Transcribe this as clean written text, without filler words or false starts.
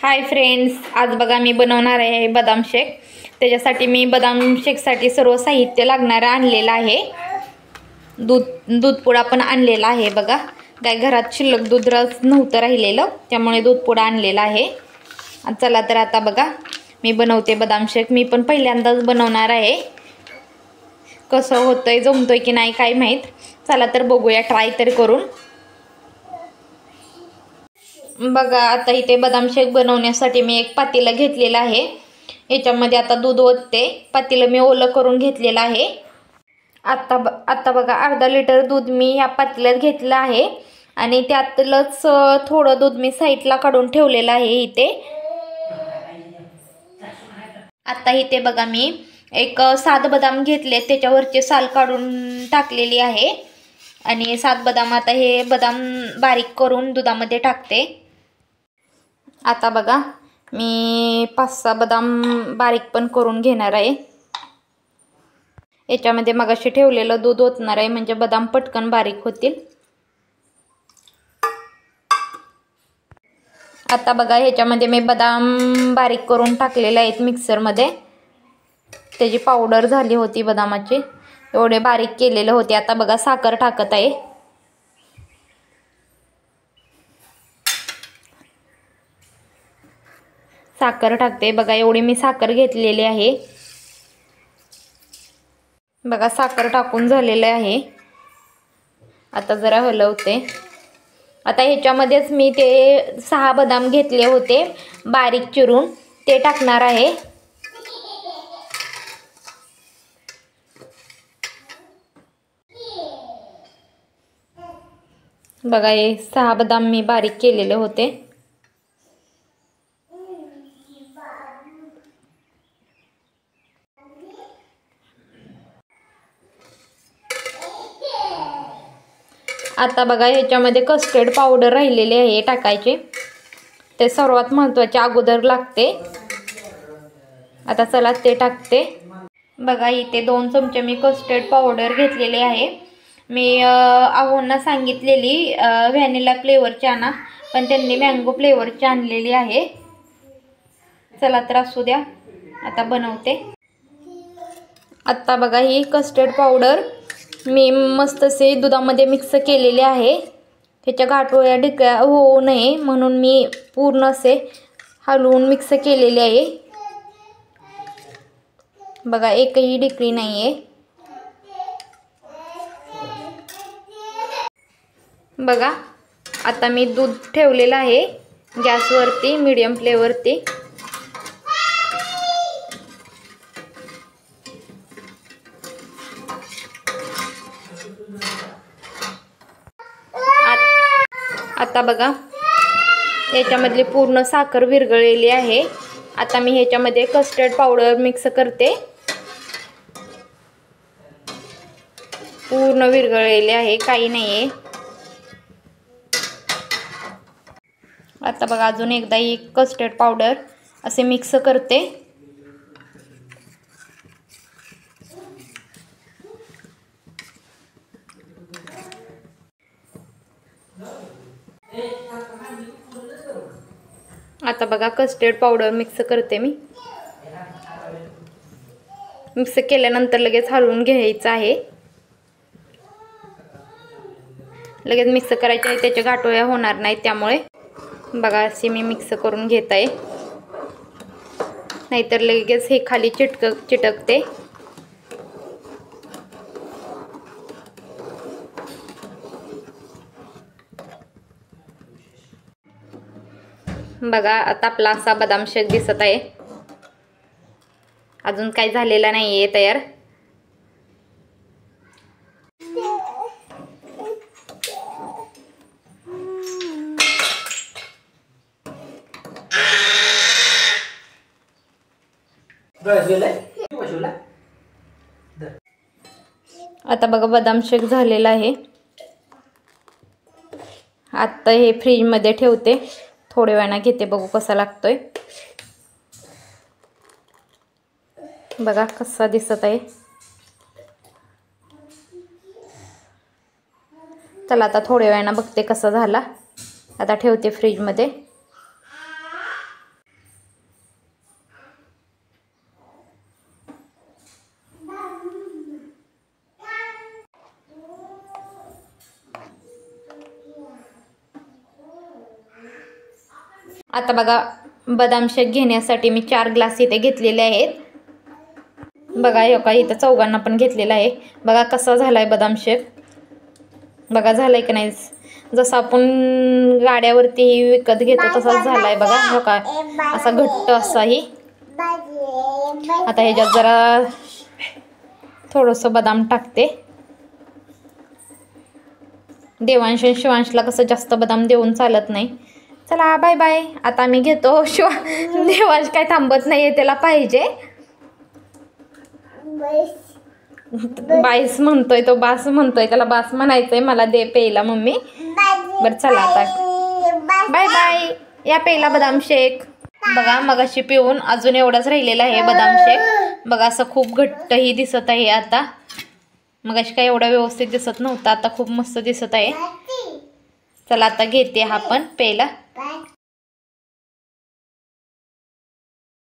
Hi friends, आज बघा मी बनवणार आहे बदाम शेक। त्याच्यासाठी मी बदाम शेकसाठी सर्व साहित्य लागणार आणलेलं आहे। दूध पुडा पण आणलेला आहे बघा। काय घरात शिल्लक दूध नव्हतं राहिलेलं, त्यामुळे दूध पुडा आणलेला आहे। चला तर आता बघा मी बनवते बदाम शेक। मी पण पहिल्यांदाच बनवणार आहे, कसं होतंय जमतोय की नाही काय माहित। चला तर बघूया, ट्राय तर करून बघा। आता इथे बदाम शेक बनवण्यासाठी मी एक पातेलं घेतलेलं आहे। याच्यामध्ये आता दूध ओतते। पातेलं मी ओलं करून घेतलेलं आहे। आता बघा अर्धा लिटर दूध मी या पातेल्यात घेतलं आहे आणि त्यातलंच थोडं दूध मी साईडला काढून ठेवलेलं आहे इथे। आता इथे बघा मी एक 7 बदाम घेतले, त्याच्यावरचे साल काढून टाकलेली आहे आणि 7 बदाम आता हे बदाम बारीक करून दुधामध्ये टाकते। आता बघा मी 5-6 बदाम बारीक पण करून घेणार आहे। याच्यामध्ये मगाशी ठेवलेलं दूध ओतणार आहे, म्हणजे बदाम पटकन बारीक होतील। आता बघा ह्याच्यामध्ये मी बदाम बारीक करून टाकलेले आहेत मिक्सरमध्ये। त्याची पावडर झाली होती बदामाची, एवढे बारीक केलेले होते। आता बघा साखर टाकत आहे। साखर टाकते बघा, एवढी मी साखर घेतलेली आहे। बघा साखर टाकून झालेले आहे। आता जरा हलवते। आता ह्याच्यामध्येच मी ते 6 बदाम घेतले होते बारीक चिरून, ते टाकणार आहे। बघा हे 6 बदाम मी बारीक केलेले होते। आता बघा ह्याच्यामध्ये कस्टर्ड पावडर राहिलेली आहे टाकायची, ते सर्वात महत्त्वाचे अगोदर लागते। आता चला ते टाकते। बघा इथे 2 चमचे मी कस्टर्ड पावडर घेतलेले आहे। मी आहोंना सांगितलेली व्हॅनिला फ्लेवरची आणा, पण त्यांनी मँगो फ्लेवरची आणलेली आहे। चला तर असू द्या, आता बनवते। आता बघा ही कस्टर्ड पावडर मी मस्त असे दुधामध्ये मिक्स केलेले आहे। त्याच्या गाठोड्या ढिकळ्या होऊ नये म्हणून मी पूर्ण असे हलवून मिक्स केलेले आहे। बघा एकही ढिकळी नाही आहे। बघा आता मी दूध ठेवलेलं आहे गॅसवरती, मीडियम फ्लेवरती। आता बघा याच्यामधली पूर्ण साखर विरघळलेली आहे। आता मी ह्याच्यामध्ये कस्टर्ड पावडर मिक्स करते। पूर्ण विरघळलेले आहे, काही नाही आहे। आता बघा अजून एकदा ही कस्टर्ड पावडर असे मिक्स करते। आता बघा कस्टर्ड पावडर मिक्स करते मी। मिक्स केल्यानंतर लगेच हलवून घ्यायचं आहे। लगेच मिक्स करायचे आहे, त्याच्या गाठोड्या होणार नाहीत त्यामुळे। बघा असे मी मिक्स करून घेत आहे, नाहीतर लगेच हे खाली चिटकते। बघा आता आपला असा बदाम शेक दिसत आहे। अजून काही झालेला नाहीये तयार। आता बघा बदाम शेक झालेला आहे। आता हे फ्रीज मध्ये ठेवते, थोड्या वेळाने घेते, बघू कसा लागतोय। बघा कसा दिसत आहे। चला आता थोड्या वेळाने बघते कसा झाला। आता ठेवते फ्रीज मध्ये। आता बघा बदाम शेक घेण्यासाठी मी 4 ग्लास इथे घेतलेले आहेत. बघा हे का इथं चौघांना पण घेतलेला आहे. बघा कसा झालाय बदाम शेक. बघा झालाय की नाही, जसं आपण गाड्यावरती विकत घेतो तसाच झालाय बघा. हो का असा घट्ट असाही. आता ह्याच्यात जरा थोडंसं बदाम टाकते. देवांश आणि शिवांशला कसं जास्त बदाम देऊन चालत नाही. चला बाय बाय. आता मी घेतो. देवांश काय थांबत नाहीये, त्याला पाहिजे. बाईस म्हणतोय तो, बास म्हणतोय, त्याला बास म्हणायचंय. मला दे प्यायला मम्मी. बरं चला आता बाय बाय. या प्यायला बदाम शेक. बघा मगाशी पिऊन अजून एवढाच राहिलेला आहे बदाम शेक. बघा असं खूप घट्टही दिसत आहे आता. मगाशी काय एवढा व्यवस्थित दिसत नव्हता, आता खूप मस्त दिसत आहे. चला आता घेते हा पण प्यायला.